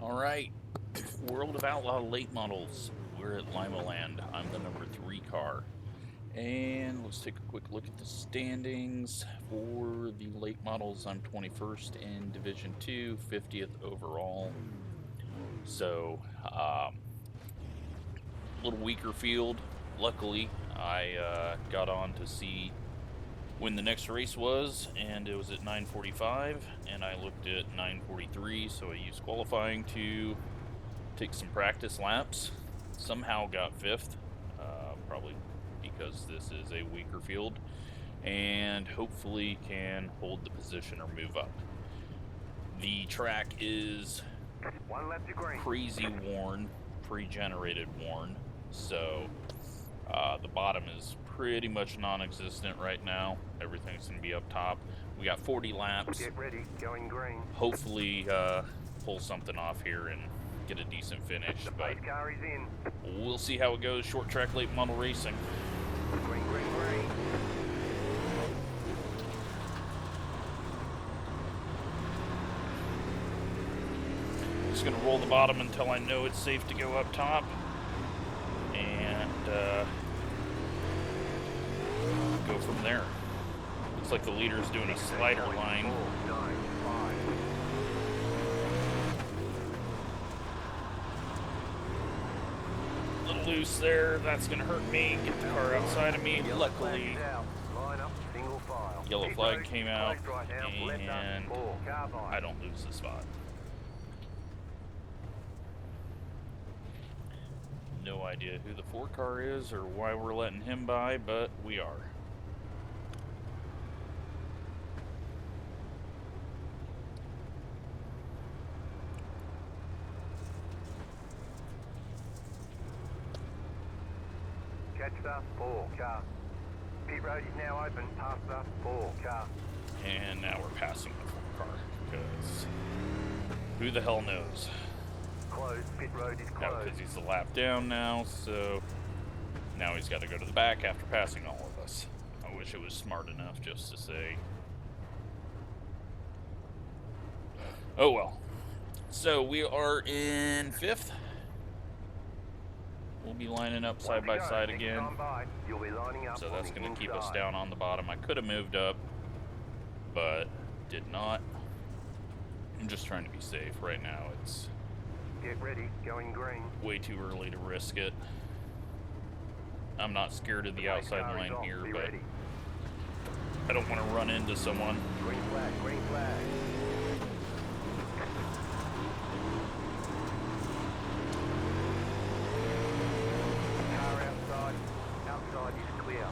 Alright, World of Outlaw late models. We're at Limaland. I'm the number 3 car. And let's take a quick look at the standings. For the late models, I'm 21st in Division 2, 50th overall. So, a little weaker field. Luckily, I got on to see when the next race was, and it was at 9:45, and I looked at 9:43, so I used qualifying to take some practice laps. Somehow got 5th, probably because this is a weaker field, and hopefully can hold the position or move up. The track is crazy worn, pre-generated worn, so the bottom is pretty much non-existent right now. Everything's gonna be up top. We got 40 laps. Get ready, going green. Hopefully pull something off here and get a decent finish, but car is in. We'll see how it goes. Short track late model racing. Green, green, green. Just gonna roll the bottom until I know it's safe to go up top, and go from there. Looks like the leader's doing a slider line. 4, 9, 5. A little loose there. That's gonna hurt me. Get the car outside of me. Luckily, Line up, single file. yellow flag came out, Right now, left up, and 4, carbine. I don't lose the spot. No idea who the 4 car is or why we're letting him by, but we are. Catch the 4 car. Pit road is now open, past the 4 car. And now we're passing the 4 car, because who the hell knows? Closed, pit road is Now, closed. because he's a lap down now, so now he's got to go to the back after passing all of us. I wish it was smart enough just to say, oh well. So we are in 5th. We'll be lining up side by side again. You'll be lining up So that's on the going to keep us inside. down on the bottom. I could have moved up, but did not. I'm just trying to be safe right now. It's Get ready, going green. way too early to risk it. I'm not scared of the outside Car is line off, here, be but ready. I don't want to run into someone. Green flag, green flag. Car outside. Outside is clear.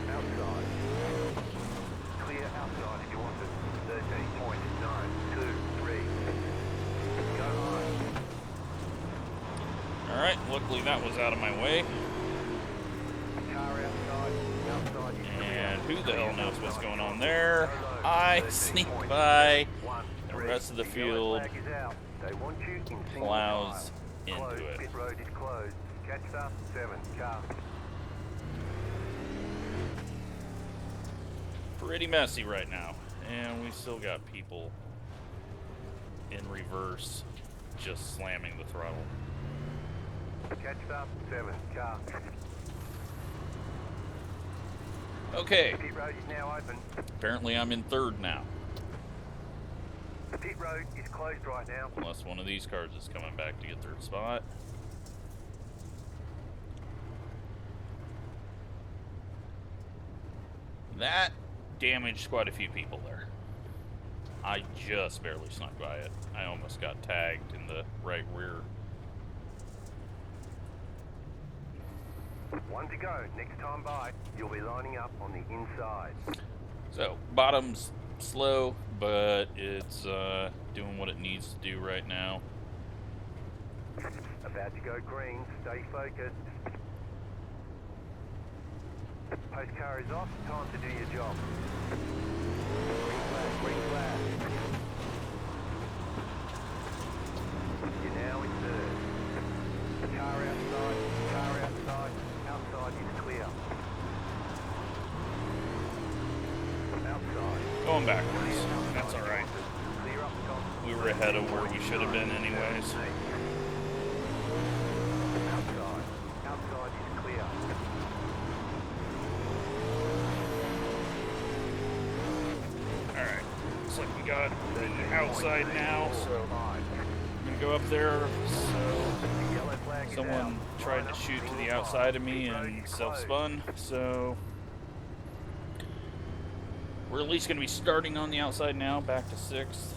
Outside. Clear outside if you want it. 13.9, 2, 3. Go high. Alright, luckily that was out of my way. Car outside. Outside is clear. And who the hell knows what's going on there? I sneak by. The rest of the field plows into it. Pit road is closed. Catch the 7 car. Pretty messy right now. And we still got people in reverse just slamming the throttle. Catch the 7 car. Okay, Pit road is now open. apparently I'm in 3rd now. The pit road is closed right now. Unless one of these cars is coming back to get 3rd spot. That damaged quite a few people there. I just barely snuck by it. I almost got tagged in the right rear. 1 to go. Next time by, you'll be lining up on the inside. So, bottom's slow, but it's doing what it needs to do right now. About to go green. Stay focused. Post car is off. Time to do your job. Green flag, green flag. You're now in 3rd. Car outside, car outside. Outside is clear. Outside. Going backwards. That's alright. Clear We're ahead of where we should have been anyways. Outside is clear. Alright, looks like we got the outside now, so I'm gonna go up there. So someone tried to shoot to the outside of me and self-spun, so we're at least gonna be starting on the outside now, back to 6th.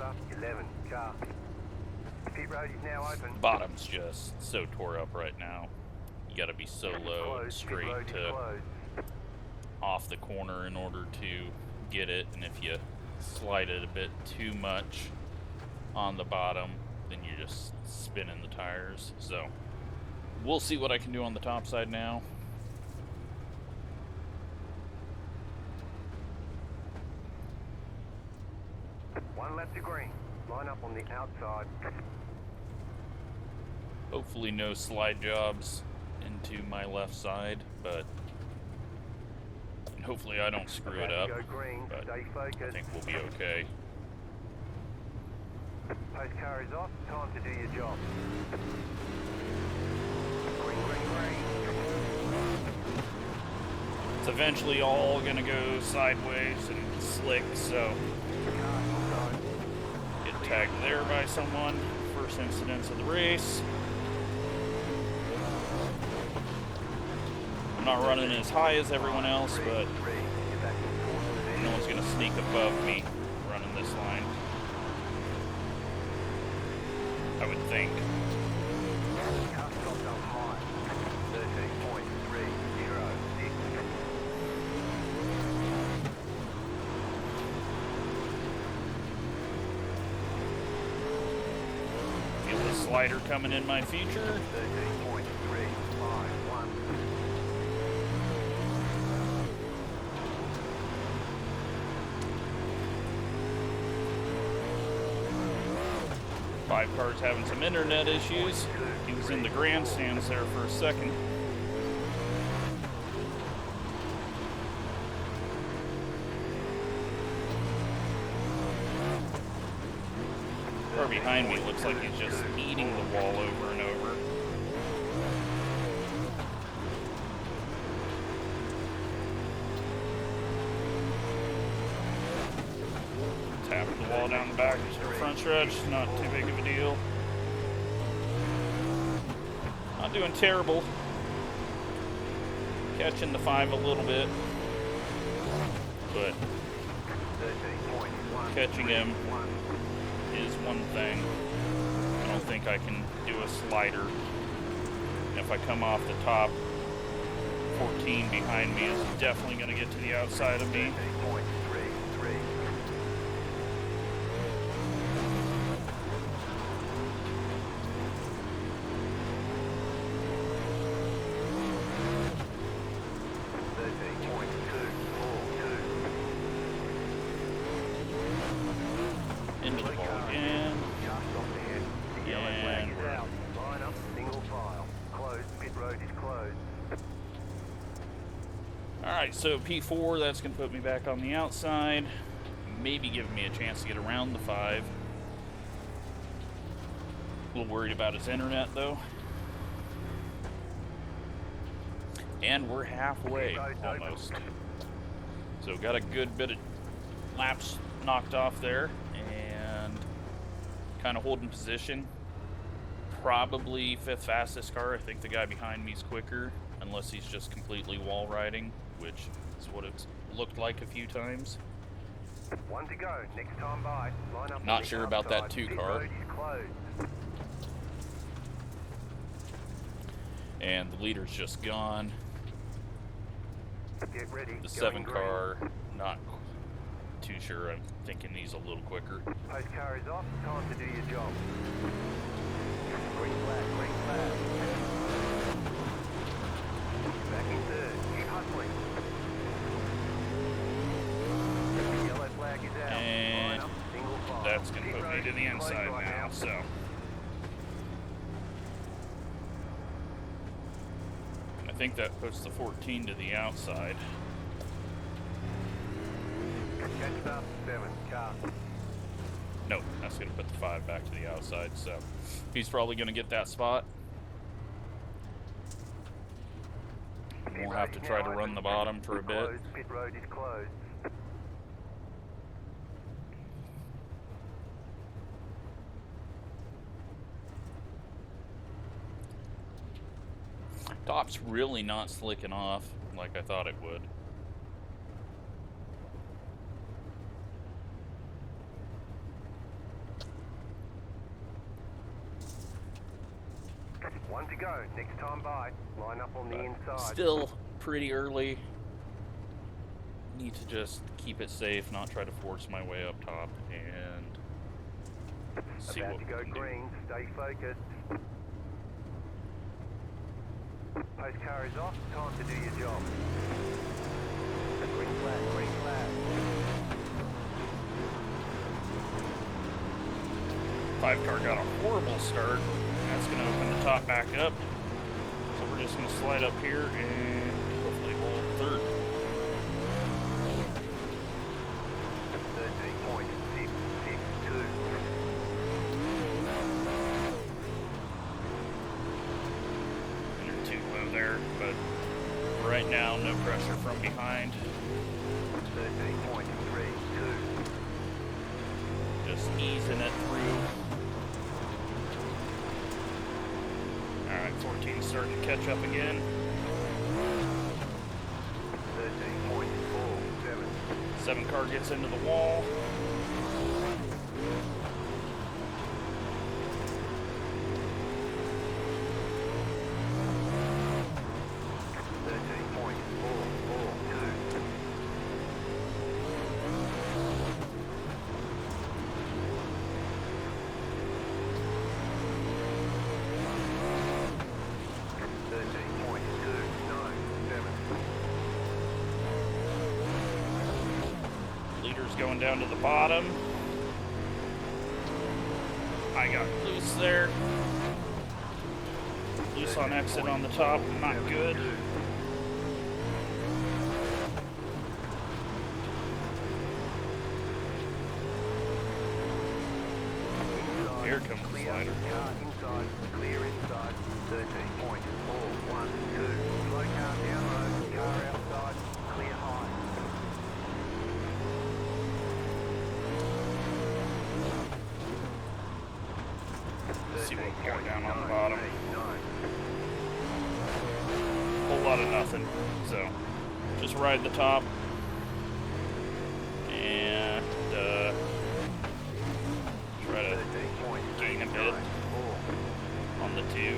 After 11, car. Pit road is now open. Bottom's just so tore up right now. You gotta be so low and straight to off the corner in order to get it, and if you slide it a bit too much on the bottom, then you're just spinning the tires. So we'll see what I can do on the top side now. One lap to green. Line up on the outside. Hopefully no slide jobs into my left side, but hopefully I don't screw it up. Go green. But Stay I focused. think we'll be okay. Post car is off. Time to do your job. Green, green, green. It's eventually all gonna go sideways and slick, so get tagged there by someone. First incidents of the race. I'm not running as high as everyone else, but no one's gonna sneak above me running this line, I would think. Car stopped up high. 13.306. Feel the slider coming in my future. 13.351. 5 car's having some internet issues. He was in the grandstands there for a second. Car behind me looks like he's just eating the wall over and over. Tapping the wall down the back, front stretch, not too big of a deal. Not doing terrible. Catching the 5 a little bit, but catching him is one thing. I don't think I can do a slider. And if I come off the top, 14 behind me is definitely going to get to the outside of me. 13.33. Into the ball again. Just off ahead. The yellow flag is out. Line up, single file. Closed. Pit road is closed. Alright, so P4, that's going to put me back on the outside. Maybe give me a chance to get around the 5. A little worried about his internet, though. And we're halfway, almost. So got a good bit of laps knocked off there. And kind of holding position. Probably 5th fastest car. I think the guy behind me is quicker. Unless he's just completely wall riding, which is what it's looked like a few times. 1 to go. Next time by. Line up. Not sure about that 2 Pit car. road is closed. And the leader's just gone. Get ready. The Going 7 green. car, not too sure. I'm thinking he's a little quicker. Post car is off. Time to do your job. Green flag. Green flag. Back in 3rd. Keep hustling. The yellow flag is out. And Line up. Single file. That's going to Pit put me road to the is inside closed right now, so. think that puts the 14 to the outside. Catch up, 7, car. Nope, that's going to put the 5 back to the outside, so he's probably going to get that spot. We'll have to try to run the bottom for a bit. Pit road is closed. Top's really not slicking off like I thought it would. One to go. Next time by. Line up on the inside. Still pretty early. Need to just keep it safe, not try to force my way up top, and see About what to we go can green. Stay focused. Post car is off. Time to do your job. Green flag. Green flag. 5-car got a horrible start. That's going to open the top back up. So we're just going to slide up here and hopefully hold third. 13.662. You're too low there, but right now, no pressure from behind. 13.32. Just easing it through. Alright, 14 starting to catch up again. 13.47. 7-car gets into the wall. Going down to the bottom. I got loose there. Loose on exit on the top, not good. Here comes the slider. Inside, clear inside, 13.412. Slow car down low, car outside, clear high. See what we got down on the bottom. Whole lot of nothing. So, just ride the top and try to gain a bit on the 2.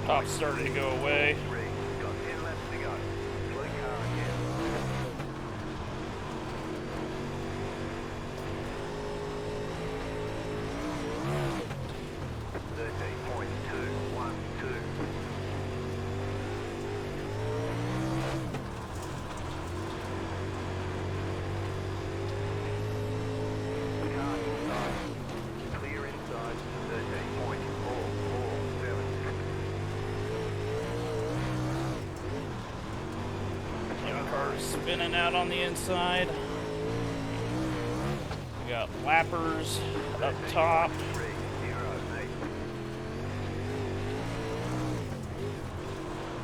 Top's starting to go away. Spinning out on the inside. We got lappers up top.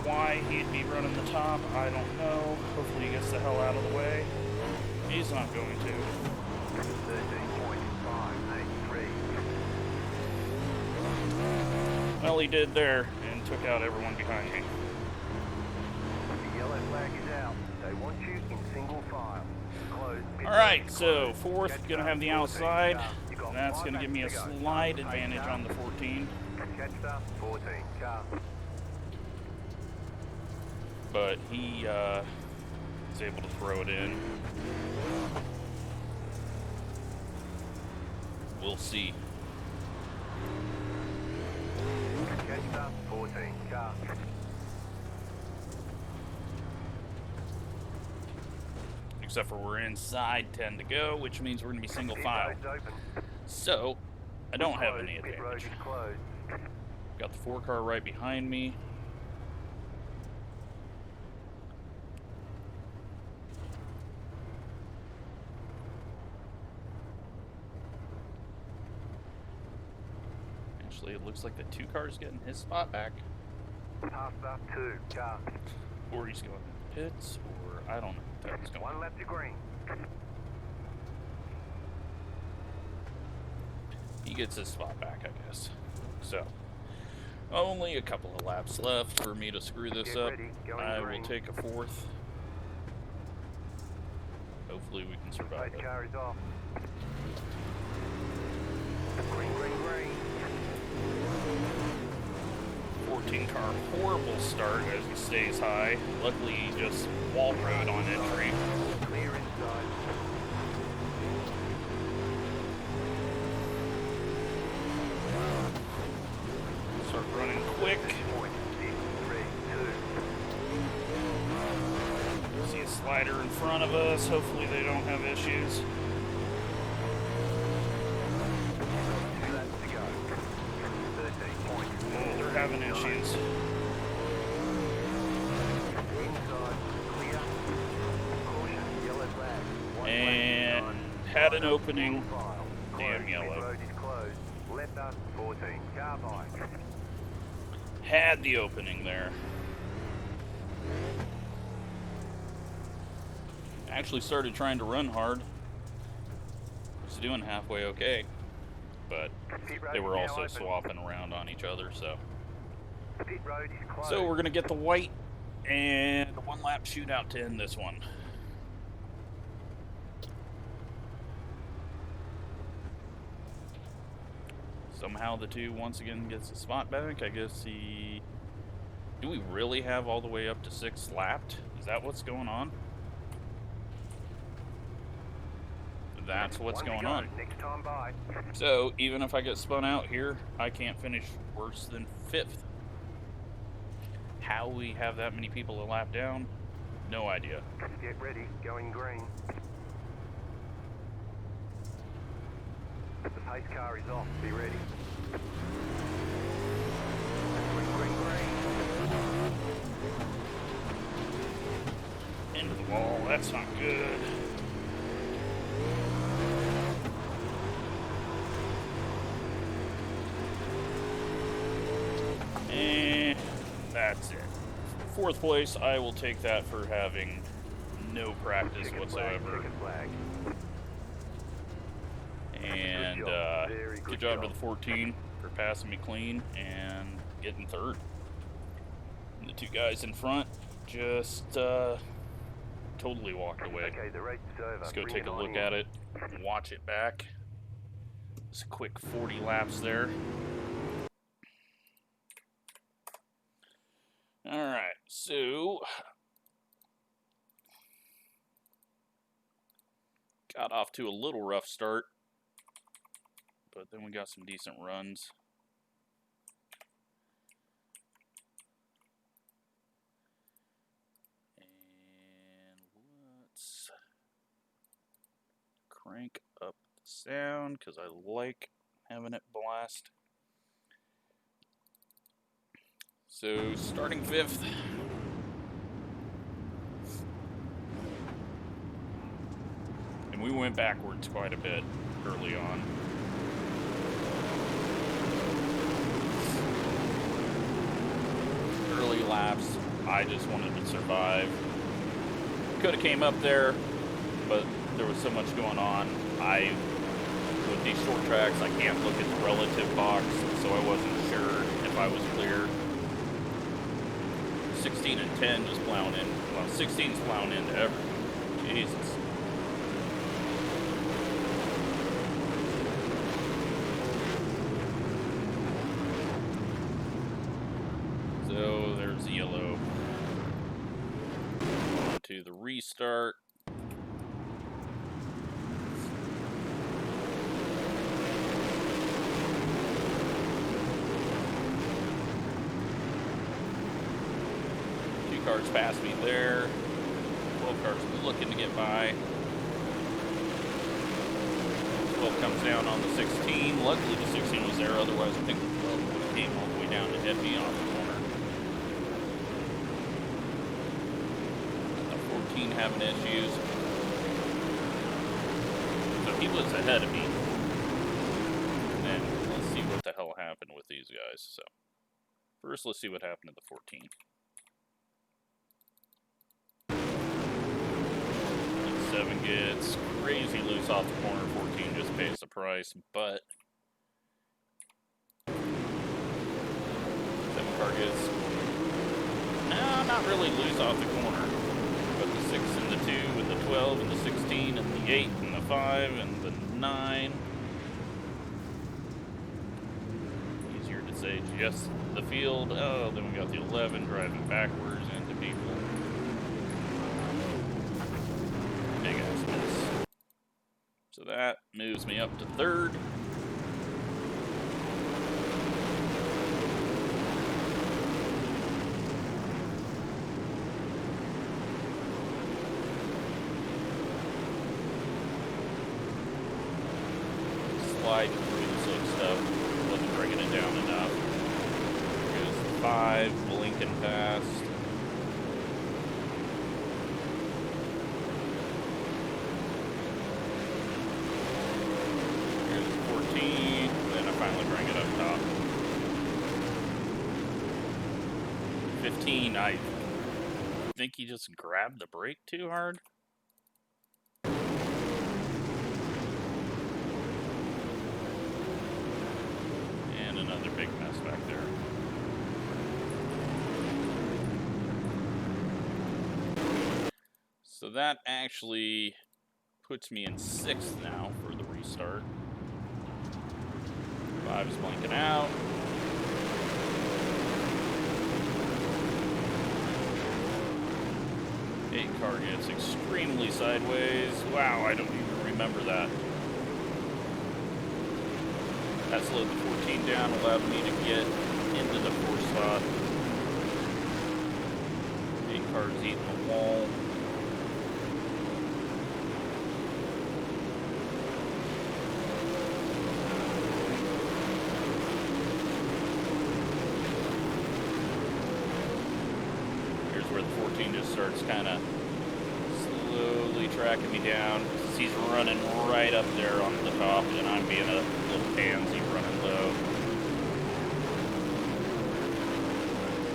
Why he'd be running the top, I don't know. Hopefully he gets the hell out of the way. He's not going to. 13.583. Well, he did there and took out everyone behind me. The yellow flag is out. They want you in single file. Alright, so 4th, gonna have the outside. And that's gonna give me a slight advantage on the 14. But he is able to throw it in. We'll see. Catch up, 14 car. except for we're inside 10 to go, which means we're going to be single Pit file. road's open. So, I don't have Closed. any Pit road advantage. is closed. Got the 4 car right behind me. Actually, it looks like the 2 car's getting his spot back. Pass up 2 car. Or he's going to the pits, or I don't know what the hell's going on. 1 lap to green. He gets his spot back, I guess. So, only a couple of laps left for me to screw this Get up. ready, going I green. will take a 4th. Hopefully we can survive Pace it. car is off. Green, green, green. 14 car, horrible start as he stays high. Luckily, he just wall rode on entry. Clear inside. Start running quick. Point 6, 3, 2. See a slider in front of us. Hopefully they don't have issues. 2 laps to go. 13 points. Oh, they're having issues. Inside. Clear. Caution. Yellow flag. 1 And lap had an opening. file. Damn Closed. yellow. Pit road is closed. Left up 14. Car by. Had the opening there. Actually started trying to run hard. Was doing halfway okay. But Pit road they were is now also open. swapping around on each other, so. Pit road is closed. So we're gonna get the white and the 1 lap shootout to end this one. Somehow the 2 once again gets the spot back. I guess he... Do we really have all the way up to 6 lapped? Is that what's going on? That's what's 1 to going go. on. Next time by. So even if I get spun out here, I can't finish worse than 5th. How we have that many people a lap down, no idea. Get ready. Going green. The pace car is off. Be ready. Green, green, green. Into the wall, that's not good. And that's it. 4th place, I will take that for having no practice Chicken whatsoever. Flag, chicken flag. And Good job. Very good good job to job. the 14 for passing me clean and getting 3rd. And the 2 guys in front just totally walked away. Okay, the race is over. Let's go Bring take it a on look in. at it and watch it back. Just a quick 40 laps there. Alright, so got off to a little rough start, but then we got some decent runs. And let's crank up the sound because I like having it blast. So starting 5th. And we went backwards quite a bit early on. Early laps, I just wanted to survive. Could have came up there, but there was so much going on. With these short tracks, I can't look at the relative box, so I wasn't sure if I was clear. 16 and 10 just plowing in. Well, 16's plowing into everything. Jesus. So there's the yellow. On to the restart. Cars past me there. 12 cars looking to get get by. 12 comes down on the 16. Luckily the 16 was there, otherwise I think the 12 would have came all the way down to hit me off the corner. The 14 having issues. So he was ahead of me. And then let's see what the hell happened with these guys. So first let's see what happened to the 14. 7 gets crazy loose off the corner. 14 just pays the price, but 7 car gets not really loose off the corner. But the 6 and the 2 and the 12 and the 16 and the 8 and the 5 and the 9. Easier to say just the field. Oh, then we got the 11 driving backwards into people. Big ass miss. So that moves me up to 3rd. Sliding through the slick stuff. Wasn't bringing it down enough. Goes 5, blinking past. Then I finally bring it up top. 15, I think he just grabbed the brake too hard. And another big mess back there. So that actually puts me in 6th now for the restart. 5 is blinking out. 8 car gets extremely sideways. Wow, I don't even remember that. That slowed the 14 down, allowed me to get into the 4 spot. 8 cars eating the wall. Where the 14 just starts kind of slowly tracking me down. He's running right up there on the top, and I'm being a little pansy running low.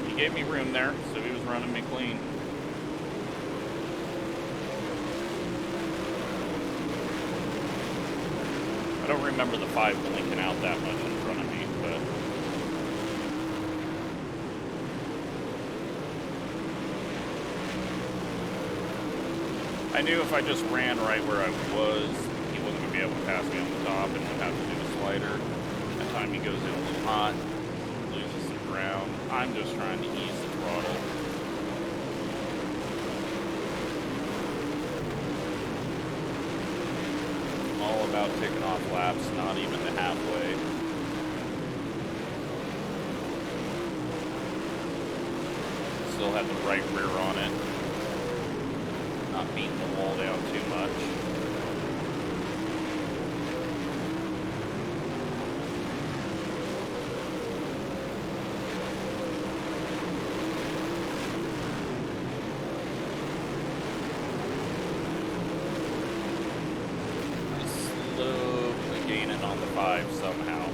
He gave me room there, so he was running me clean. I don't remember the 5 blinking out that much in front of me, but I knew if I just ran right where I was, he wasn't going to be able to pass me on the top and would have to do the slider. That time he goes in a little hot, loses the ground. I'm just trying to ease the throttle. All about taking off laps, not even the halfway. Still had the right rear on it. Not beating the wall down too much. Slowly gaining on the 5 somehow.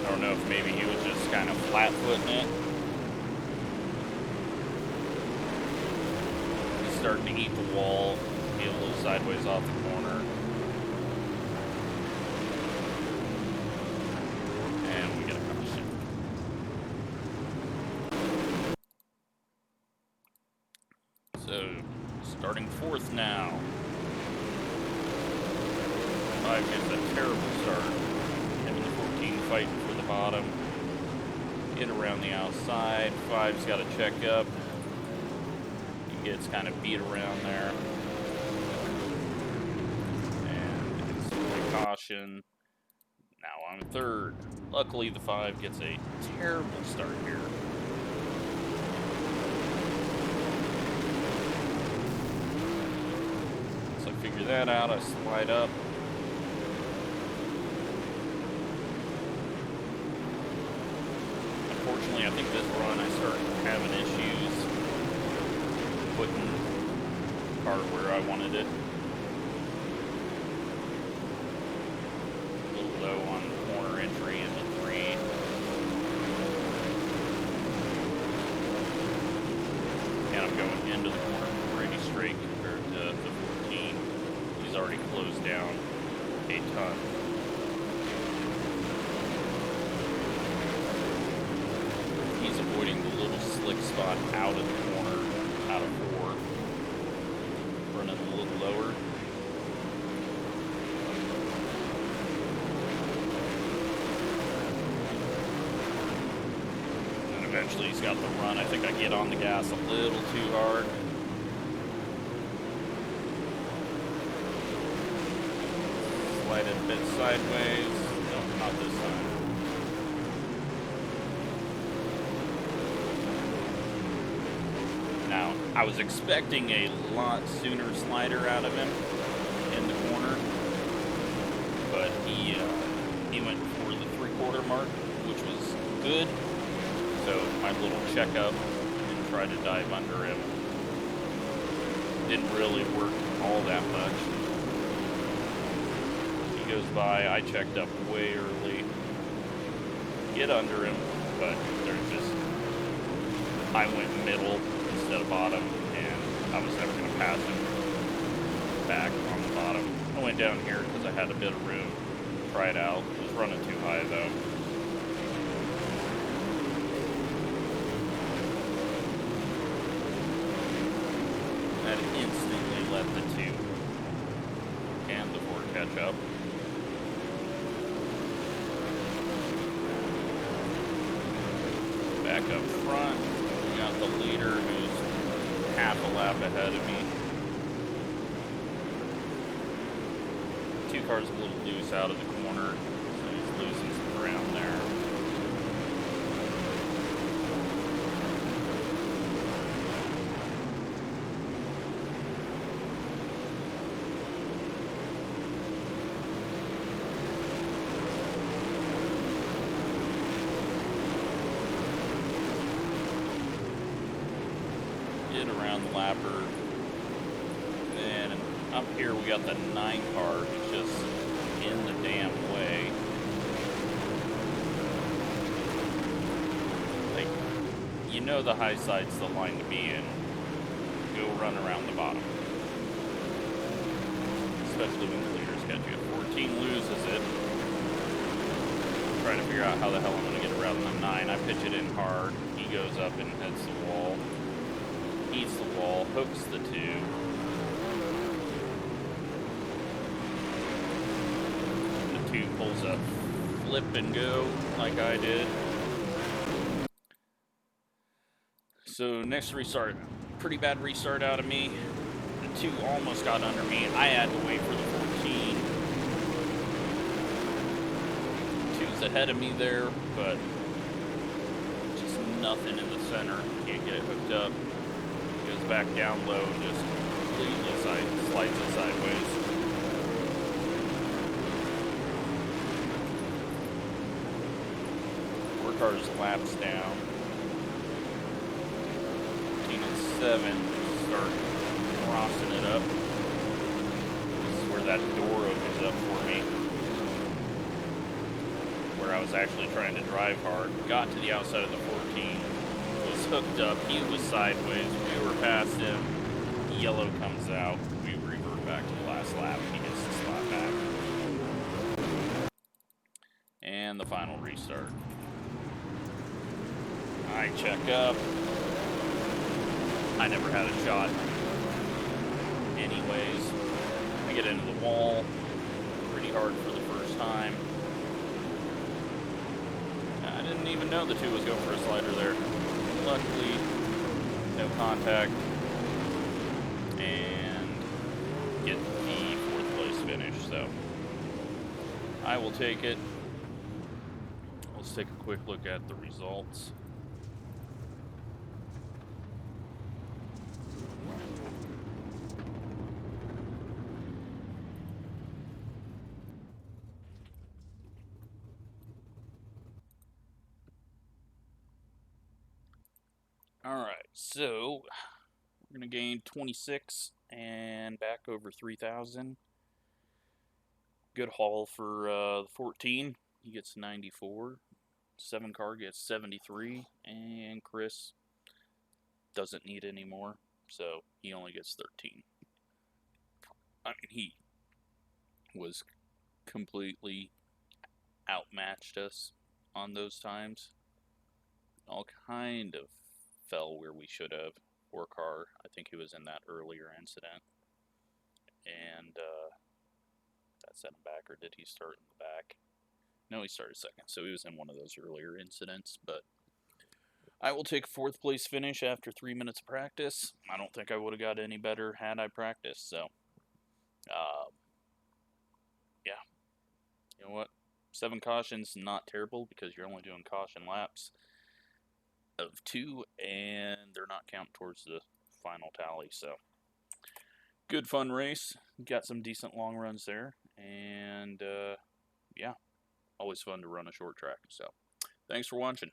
I don't know if maybe he was just kind of flat-footing it. Starting to eat the wall, be a little sideways off the corner. And we get a caution. So, starting 4th now. 5 gets a terrible start. Having the 14 fighting for the bottom. Get around the outside. 5's got to check up. Gets kind of beat around there. And instantly caution. Now I'm 3rd. Luckily the 5 gets a terrible start here. figure that out. I slide up. Unfortunately, I think this run I started having issues putting the car where I wanted it. A little low on corner entry into 3. And I'm going into the corner pretty straight compared to the 14. He's already closed down a ton. He's avoiding the little slick spot out of the corner, out of 4. Running a little lower. And eventually he's got the run. I think I get on the gas a little too hard. Slide it a bit sideways. No, not this time. Now, I was expecting a lot sooner slider out of him in the corner, but he went for the 3/4 mark, which was good. So my little checkup and try to dive under him didn't really work all that much. He goes by, I checked up way early, get under him, but there's just, I went middle instead of bottom, and I was never going to pass him back on the bottom. I went down here because I had a bit of room, try it out. It was running too high though. That instantly let the 2 and the 4 catch up. Back up front, we got the leader who's half a lap ahead of me. 2 cars a little loose out of the corner, so he's losing some ground there. Get around the lapper. And up here we got the 9 car who's just in the damn way. Like, you know the high side's the line to be in. Go run around the bottom. Especially when the leaders catch you. 14 loses it. Try to figure out how the hell I'm going to get around the 9. I pitch it in hard. He goes up and hits the wall. Eats the wall, hooks the 2. The 2 pulls a flip and go like I did. So next restart, pretty bad restart out of me. The 2 almost got under me. I had to wait for the 14. 2's ahead of me there, but just nothing in the center. Can't get it hooked up. Goes back down low and just completely slides it sideways. Four cars laps down. 15 and 7 start crossing it up. This is where that door opens up for me. Where I was actually trying to drive hard. Got to the outside of the 14. Was hooked up. He was sideways. We were past him. Yellow comes out. We revert back to the last lap. He gets the spot back. And the final restart. I check up. I never had a shot. Anyways, I get into the wall. Pretty hard for the first time. I didn't even know the 2 was going for a slider there. Luckily, no contact, and get the 4th place finish, so I will take it. Let's take a quick look at the results. Alright, so we're going to gain 26 and back over 3,000. Good haul for the 14. He gets 94. 7 car gets 73. And Chris doesn't need any more, so he only gets 13. I mean, he was completely outmatched us on those times. All kind of fell where we should have. 4 car, I think he was in that earlier incident. And that set him back, or did he start in the back? No, he started second, so he was in one of those earlier incidents. But I will take 4th place finish after 3 minutes of practice. I don't think I would have got any better had I practiced, so yeah. You know what? 7 cautions, not terrible, because you're only doing caution laps of 2, and they're not counting towards the final tally, so good fun race. Got some decent long runs there, and yeah, always fun to run a short track. So thanks for watching.